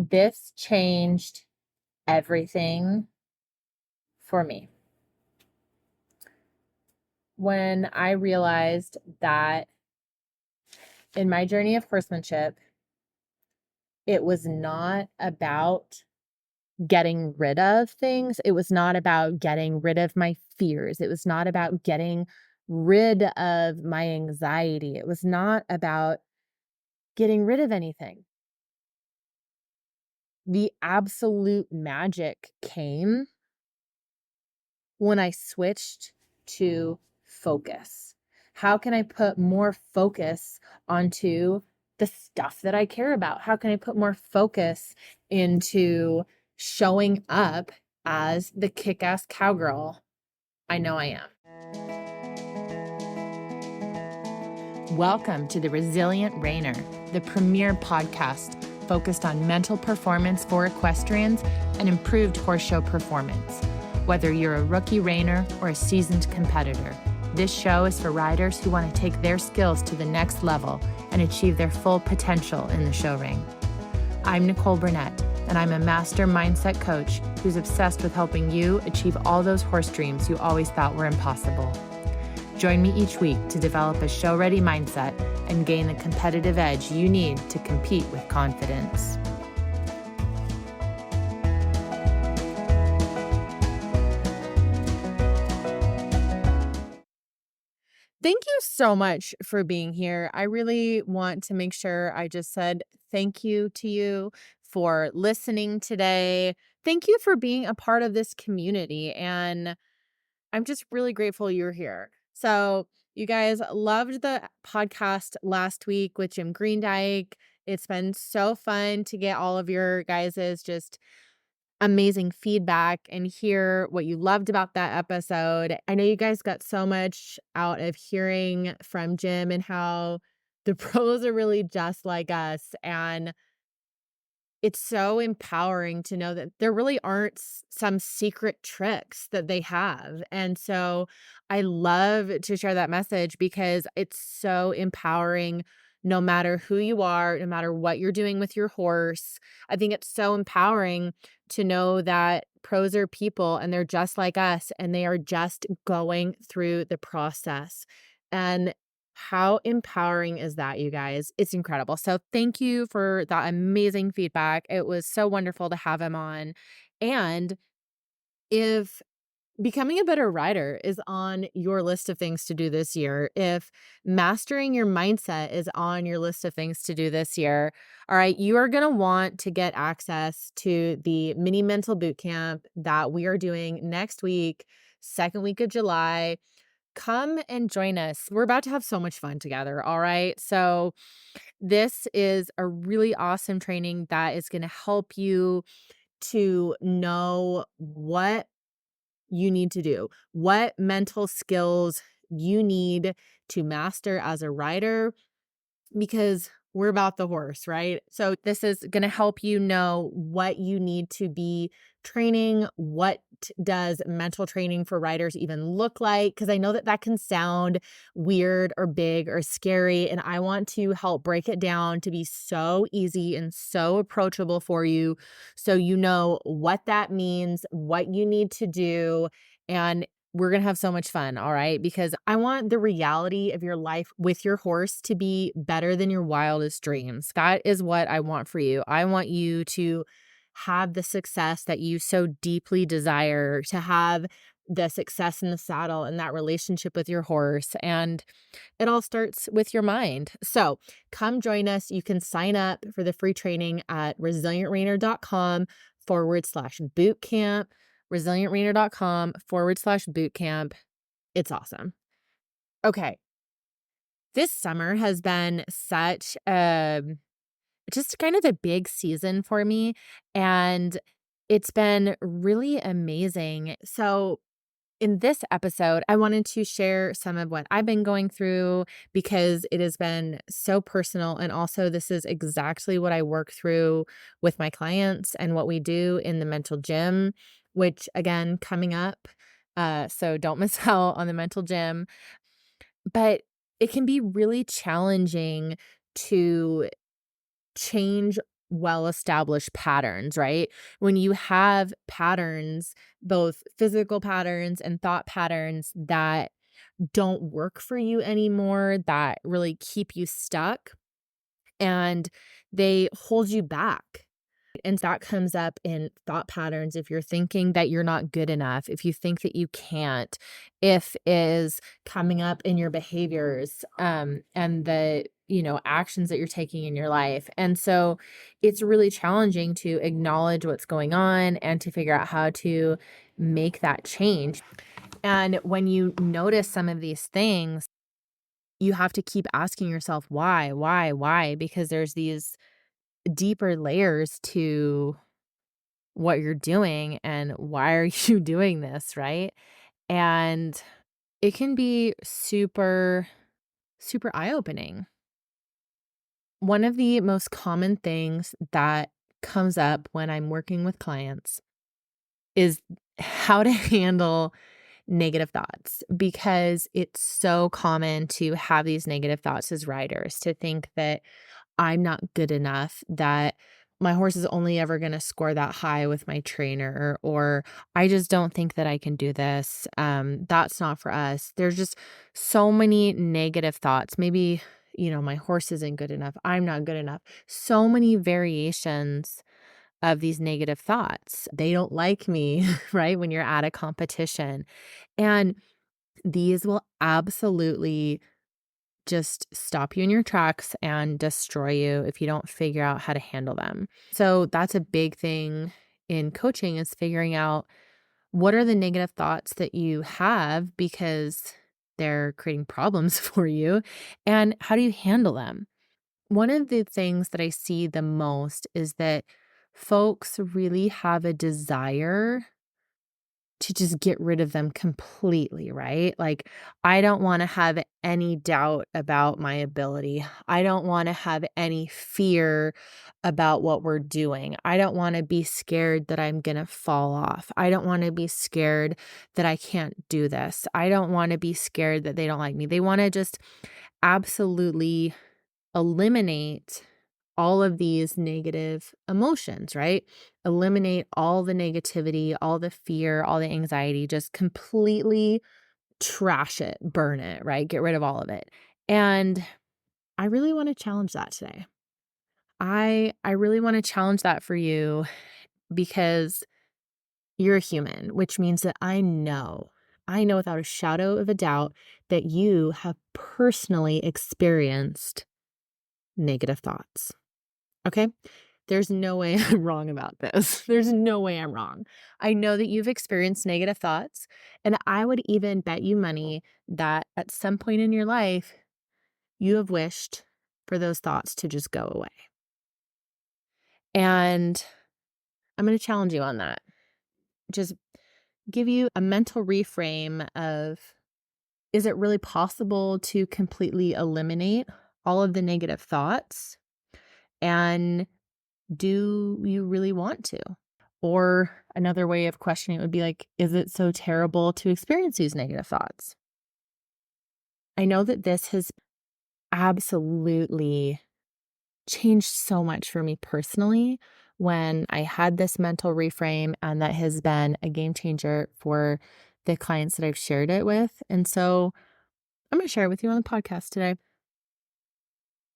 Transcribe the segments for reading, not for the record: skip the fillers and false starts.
This changed everything for me. When I realized that in my journey of horsemanship, it was not about getting rid of things. It was not about getting rid of my fears. It was not about getting rid of my anxiety. It was not about getting rid of anything. The absolute magic came when I switched to focus. How can I put more focus onto the stuff that I care about? How can I put more focus into showing up as the kick-ass cowgirl I know I am? Welcome to the Resilient Reiner, the premier podcast focused on mental performance for equestrians and improved horse show performance. Whether you're a rookie reiner or a seasoned competitor, this show is for riders who want to take their skills to the next level and achieve their full potential in the show ring. I'm Nicole Burnett, and I'm a master mindset coach who's obsessed with helping you achieve all those horse dreams you always thought were impossible. Join me each week to develop a show-ready mindset and gain the competitive edge you need to compete with confidence. Thank you so much for being here. I really want to make sure I just said thank you to you for listening today. Thank you for being a part of this community. And I'm just really grateful you're here. So, you guys loved the podcast last week with Jim Greendyke. It's been so fun to get all of your guys's just amazing feedback and hear what you loved about that episode. I know you guys got so much out of hearing from Jim and how the pros are really just like us. And it's so empowering to know that there really aren't some secret tricks that they have. And so I love to share that message because it's so empowering no matter who you are, no matter what you're doing with your horse. I think it's so empowering to know that pros are people and they're just like us and they are just going through the process. And how empowering is that, you guys? It's incredible. So thank you for that amazing feedback. It was so wonderful to have him on. And if becoming a better rider is on your list of things to do this year, if mastering your mindset is on your list of things to do this year, all right, you are going to want to get access to the mini mental boot camp that we are doing next week, second week of July. Come and join us. We're about to have so much fun together. All right. So, this is a really awesome training that is going to help you to know what you need to do, what mental skills you need to master as a rider, because we're about the horse, right? So this is going to help you know what you need to be training. What does mental training for riders even look like? Because I know that that can sound weird or big or scary. And I want to help break it down to be so easy and so approachable for you. So you know what that means, what you need to do. And we're going to have so much fun, all right? Because I want the reality of your life with your horse to be better than your wildest dreams. That is what I want for you. I want you to have the success that you so deeply desire, to have the success in the saddle and that relationship with your horse. And it all starts with your mind. So come join us. You can sign up for the free training at resilientreiner.com/bootcamp. resilientreiner.com/bootcamp. It's awesome. Okay. This summer has been such just kind of a big season for me, and it's been really amazing. So in this episode, I wanted to share some of what I've been going through because it has been so personal. And also, this is exactly what I work through with my clients and what we do in the mental gym, which again, coming up. So don't miss out on the mental gym. But it can be really challenging to change well-established patterns, right? When you have patterns, both physical patterns and thought patterns that don't work for you anymore, that really keep you stuck and they hold you back. And that comes up in thought patterns if you're thinking that you're not good enough, if you think that you can't, if is coming up in your behaviors, and the, actions that you're taking in your life. And so it's really challenging to acknowledge what's going on and to figure out how to make that change. And when you notice some of these things, you have to keep asking yourself, why? Because there's these deeper layers to what you're doing and why are you doing this, right? And it can be super, super eye-opening. One of the most common things that comes up when I'm working with clients is how to handle negative thoughts because it's so common to have these negative thoughts as riders, to think that I'm not good enough, that my horse is only ever going to score that high with my trainer, or I just don't think that I can do this. That's not for us. There's just so many negative thoughts. Maybe, my horse isn't good enough. I'm not good enough. So many variations of these negative thoughts. They don't like me, right? When you're at a competition. And these will absolutely just stop you in your tracks and destroy you if you don't figure out how to handle them. So that's a big thing in coaching, is figuring out what are the negative thoughts that you have because they're creating problems for you, and how do you handle them? One of the things that I see the most is that folks really have a desire to just get rid of them completely, right? Like, I don't wanna have any doubt about my ability. I don't wanna have any fear about what we're doing. I don't wanna be scared that I'm gonna fall off. I don't wanna be scared that I can't do this. I don't wanna be scared that they don't like me. They wanna just absolutely eliminate all of these negative emotions, right? Eliminate all the negativity, all the fear, all the anxiety, just completely trash it, burn it, right? Get rid of all of it. And I really want to challenge that today. I really want to challenge that for you because you're a human, which means that I know without a shadow of a doubt that you have personally experienced negative thoughts. Okay? There's no way I'm wrong about this. There's no way I'm wrong. I know that you've experienced negative thoughts, and I would even bet you money that at some point in your life, you have wished for those thoughts to just go away. And I'm going to challenge you on that. Just give you a mental reframe of, is it really possible to completely eliminate all of the negative thoughts? And do you really want to? Or another way of questioning it would be like, is it so terrible to experience these negative thoughts? I know that this has absolutely changed so much for me personally when I had this mental reframe, and that has been a game changer for the clients that I've shared it with. And so I'm going to share it with you on the podcast today.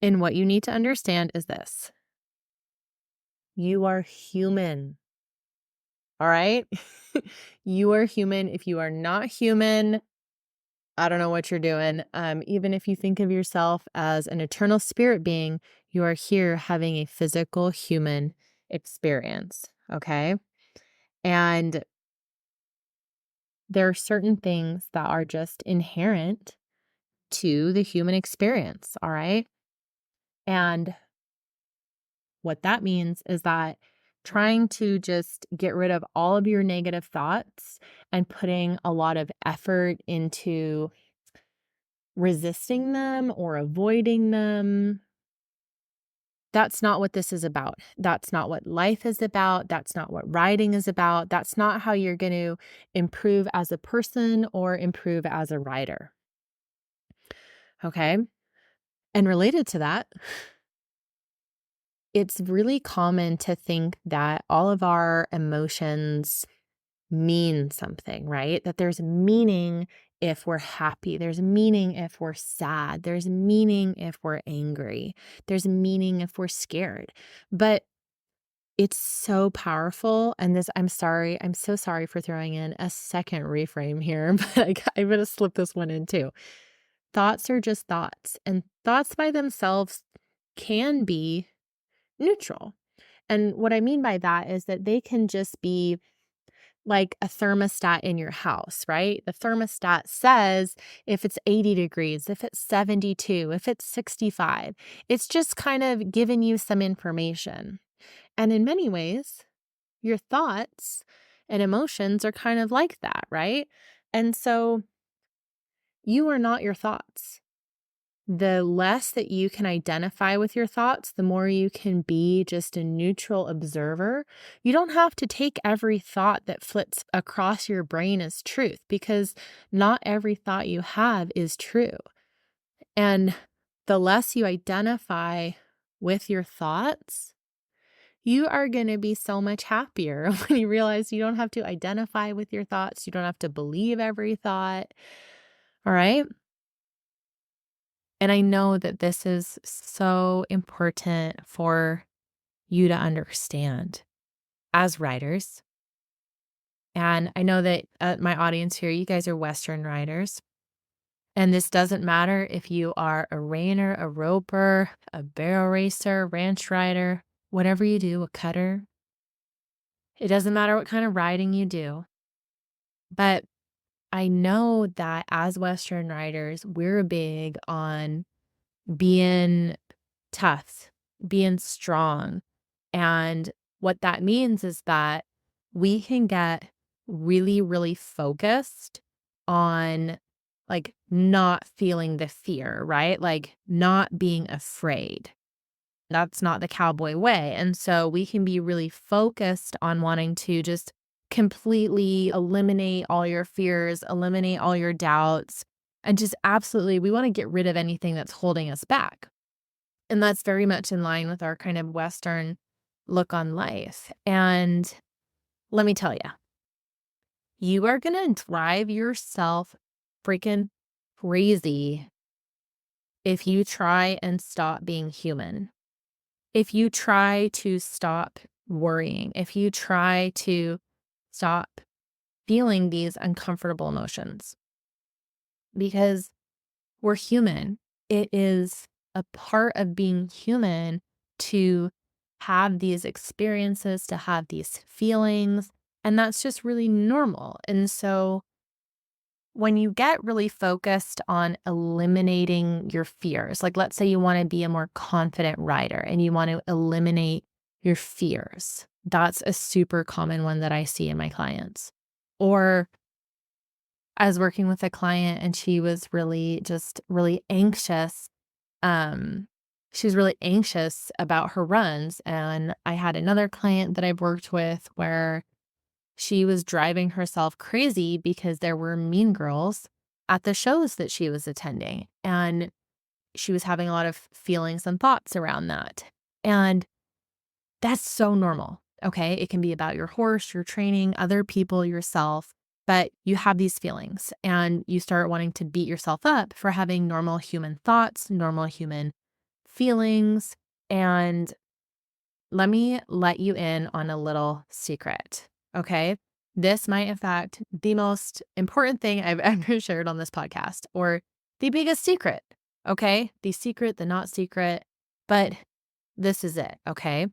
And what you need to understand is this: you are human. All right? You are human. If you are not human, I don't know what you're doing. Even if you think of yourself as an eternal spirit being, you are here having a physical human experience. Okay? And there are certain things that are just inherent to the human experience. All right? And what that means is that trying to just get rid of all of your negative thoughts and putting a lot of effort into resisting them or avoiding them, that's not what this is about. That's not what life is about. That's not what riding is about. That's not how you're going to improve as a person or improve as a rider. Okay. And related to that, it's really common to think that all of our emotions mean something, right? That there's meaning if we're happy, there's meaning if we're sad, there's meaning if we're angry, there's meaning if we're scared. But it's so powerful. And this, I'm sorry, I'm so sorry for throwing in a second reframe here, but I'm going to slip this one in too. Thoughts are just thoughts, and thoughts by themselves can be neutral. And what I mean by that is that they can just be like a thermostat in your house, right? The thermostat says if it's 80 degrees, if it's 72, if it's 65, it's just kind of giving you some information. And in many ways, your thoughts and emotions are kind of like that, right? And so you are not your thoughts. The less that you can identify with your thoughts, the more you can be just a neutral observer. You don't have to take every thought that flits across your brain as truth, because not every thought you have is true. And the less you identify with your thoughts, you are going to be so much happier when you realize you don't have to identify with your thoughts. You don't have to believe every thought. All right. And I know that this is so important for you to understand as writers. And I know that my audience here, you guys are Western writers. And this doesn't matter if you are a reiner, a roper, a barrel racer, ranch rider, whatever you do, a cutter. It doesn't matter what kind of riding you do. But I know that as Western writers, we're big on being tough, being strong. And what that means is that we can get really, really focused on like not feeling the fear, right? Like not being afraid. That's not the cowboy way. And so we can be really focused on wanting to just completely eliminate all your fears, eliminate all your doubts, and just absolutely, we want to get rid of anything that's holding us back. And that's very much in line with our kind of Western look on life. And let me tell you, you are going to drive yourself freaking crazy if you try and stop being human. If you try to stop worrying, if you try to stop feeling these uncomfortable emotions, because we're human. It is a part of being human to have these experiences, to have these feelings, and that's just really normal. And so when you get really focused on eliminating your fears, like let's say you want to be a more confident rider and you want to eliminate your fears. That's a super common one that I see in my clients. Or I was working with a client and she was really just really anxious. Um, she was really anxious about her runs. And I had another client that I've worked with where she was driving herself crazy because there were mean girls at the shows that she was attending. And she was having a lot of feelings and thoughts around that. And that's so normal. Okay. It can be about your horse, your training, other people, yourself, but you have these feelings and you start wanting to beat yourself up for having normal human thoughts, normal human feelings. And let me let you in on a little secret. Okay. This might, in fact, the most important thing I've ever shared on this podcast, or the biggest secret. Okay. The secret, the not secret, but this is it. Okay.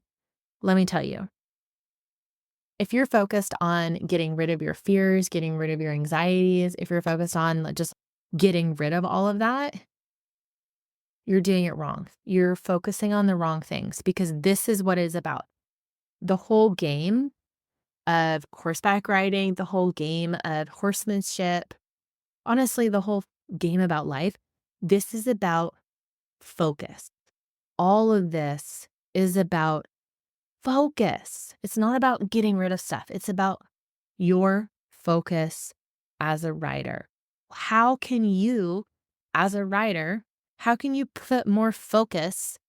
Let me tell you, if you're focused on getting rid of your fears, getting rid of your anxieties, if you're focused on just getting rid of all of that, you're doing it wrong. You're focusing on the wrong things, because this is what it's about. The whole game of horseback riding, the whole game of horsemanship, honestly, the whole game about life, this is about focus. All of this is about focus. It's not about getting rid of stuff. It's about your focus as a writer. How can you, as a writer, how can you put more focus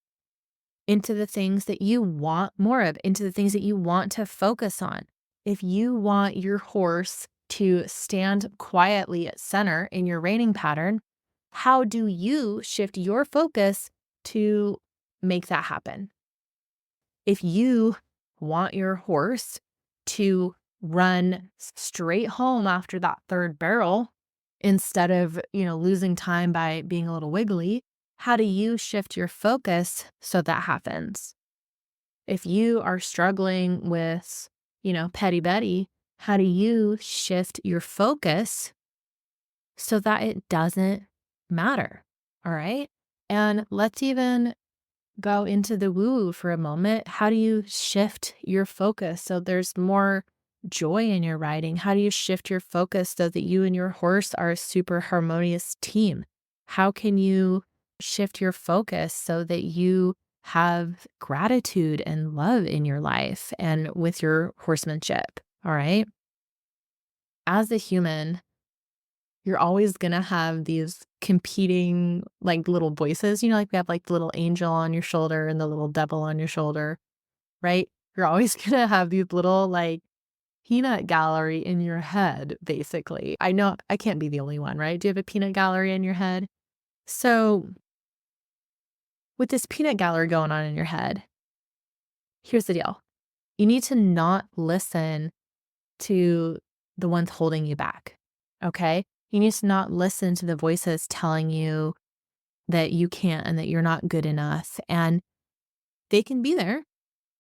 into the things that you want more of, into the things that you want to focus on. If you want your horse to stand quietly at center in your reining pattern, how do you shift your focus to make that happen? If you want your horse to run straight home after that third barrel instead of, losing time by being a little wiggly, how do you shift your focus so that happens? If you are struggling with, petty Betty, how do you shift your focus so that it doesn't matter? All right. And let's even go into the woo woo for a moment. How do you shift your focus so there's more joy in your riding? How do you shift your focus so that you and your horse are a super harmonious team? How can you shift your focus so that you have gratitude and love in your life and with your horsemanship? All right. As a human, you're always gonna have these competing, like, little voices, like, we have, like, the little angel on your shoulder and the little devil on your shoulder, right? You're always gonna have these little, like, peanut gallery in your head, basically. I know I can't be the only one, right? Do you have a peanut gallery in your head? So, with this peanut gallery going on in your head, here's the deal. You need to not listen to the ones holding you back, okay? You need to not listen to the voices telling you that you can't and that you're not good enough. And they can be there.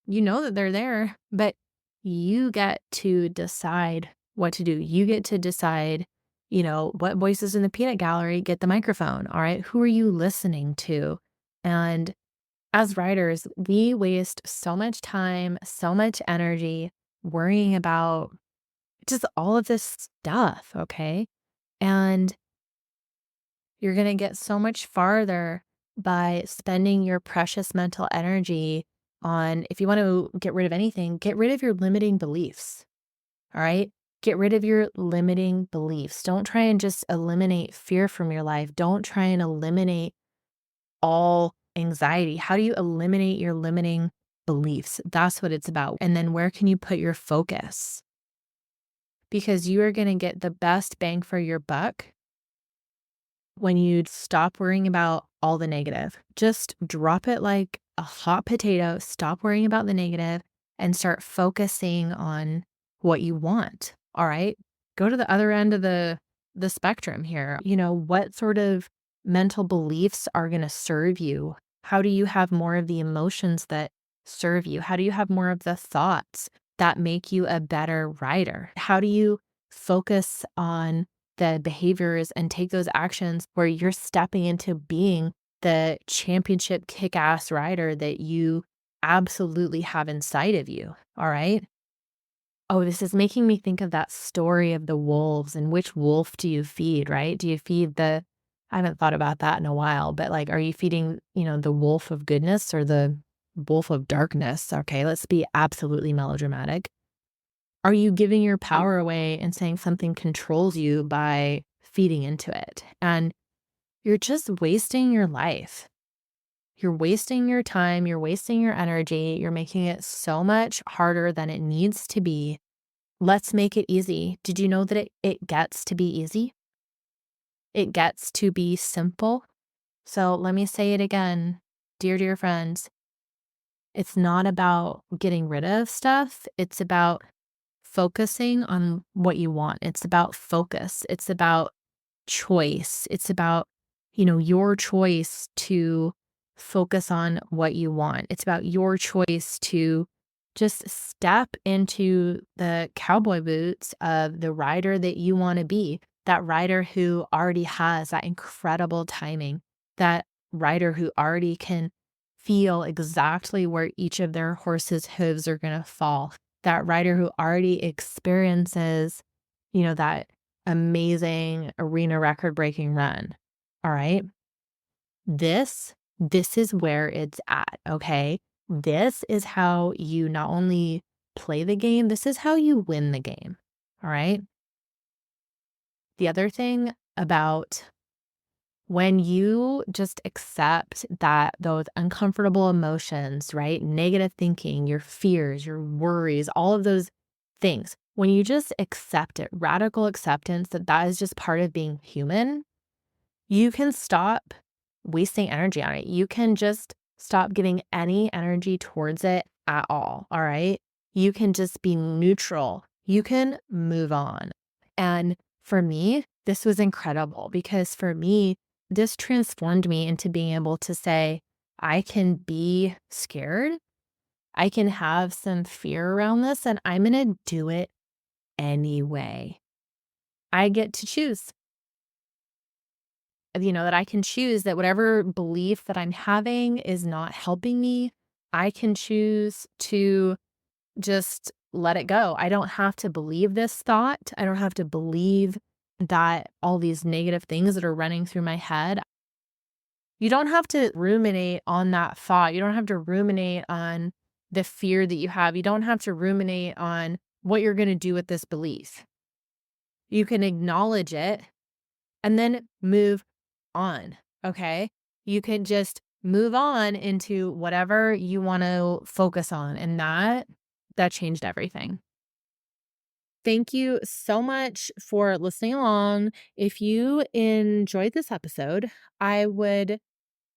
You know that they're there, but you get to decide what to do. You get to decide, what voices in the peanut gallery get the microphone. All right. Who are you listening to? And as writers, we waste so much time, so much energy worrying about just all of this stuff. Okay. And you're going to get so much farther by spending your precious mental energy on, if you want to get rid of anything, get rid of your limiting beliefs. All right. Get rid of your limiting beliefs. Don't try and just eliminate fear from your life. Don't try and eliminate all anxiety. How do you eliminate your limiting beliefs? That's what it's about. And then where can you put your focus? Because you are going to get the best bang for your buck when you stop worrying about all the negative. Just drop it like a hot potato, stop worrying about the negative and start focusing on what you want. All right? Go to the other end of the spectrum here. What sort of mental beliefs are going to serve you? How do you have more of the emotions that serve you? How do you have more of the thoughts that make you a better rider? How do you focus on the behaviors and take those actions where you're stepping into being the championship kick-ass rider that you absolutely have inside of you? All right. Oh, this is making me think of that story of the wolves and which wolf do you feed, right? Do you feed I haven't thought about that in a while, but like, are you feeding, the wolf of goodness or the wolf of darkness? Okay, let's be absolutely melodramatic. Are you giving your power away and saying something controls you by feeding into it? And you're just wasting your life. You're wasting your time. You're wasting your energy. You're making it so much harder than it needs to be. Let's make it easy. Did you know that it gets to be easy? It gets to be simple. So let me say it again, dear friends. It's not about getting rid of stuff. It's about focusing on what you want. It's about focus. It's about choice. It's about, your choice to focus on what you want. It's about your choice to just step into the cowboy boots of the rider that you want to be, that rider who already has that incredible timing, that rider who already can feel exactly where each of their horse's hooves are going to fall, that rider who already experiences, that amazing arena record breaking run. All right. This is where it's at. Okay. This is how you not only play the game, this is how you win the game. All right. The other thing about When you just accept that those uncomfortable emotions, right? Negative thinking, your fears, your worries, all of those things, when you just accept it, radical acceptance that that is just part of being human, you can stop wasting energy on it. You can just stop giving any energy towards it at all. All right. You can just be neutral. You can move on. And for me, this was incredible because for me, this transformed me into being able to say, I can be scared. I can have some fear around this, and I'm going to do it anyway. I get to choose. That I can choose that whatever belief that I'm having is not helping me. I can choose to just let it go. I don't have to believe this thought. I don't have to believe that all these negative things that are running through my head. You don't have to ruminate on that thought. You don't have to ruminate on the fear that you have. You don't have to ruminate on what you're going to do with this belief. You can acknowledge it and then move on, okay? You can just move on into whatever you want to focus on, and that changed everything. Thank you so much for listening along. If you enjoyed this episode, I would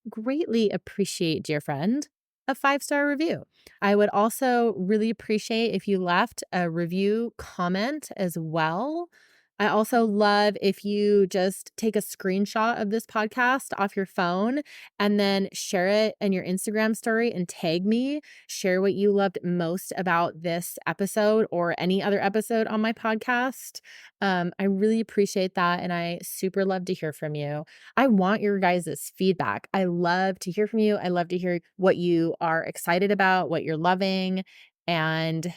greatly appreciate, dear friend, a 5-star review. I would also really appreciate if you left a review comment as well. I also love if you just take a screenshot of this podcast off your phone and then share it in your Instagram story and tag me. Share what you loved most about this episode or any other episode on my podcast. I really appreciate that. And I super love to hear from you. I want your guys' feedback. I love to hear from you. I love to hear what you are excited about, what you're loving. And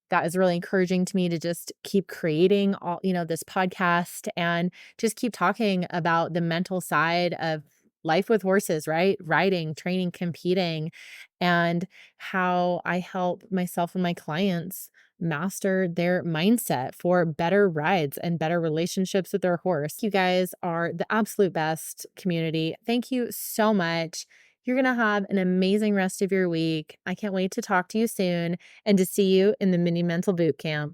that is really encouraging to me to just keep creating this podcast and just keep talking about the mental side of life with horses, right? Riding, training, competing, and how I help myself and my clients master their mindset for better rides and better relationships with their horse. You guys are the absolute best community. Thank you so much. You're going to have an amazing rest of your week. I can't wait to talk to you soon and to see you in the mini mental boot camp.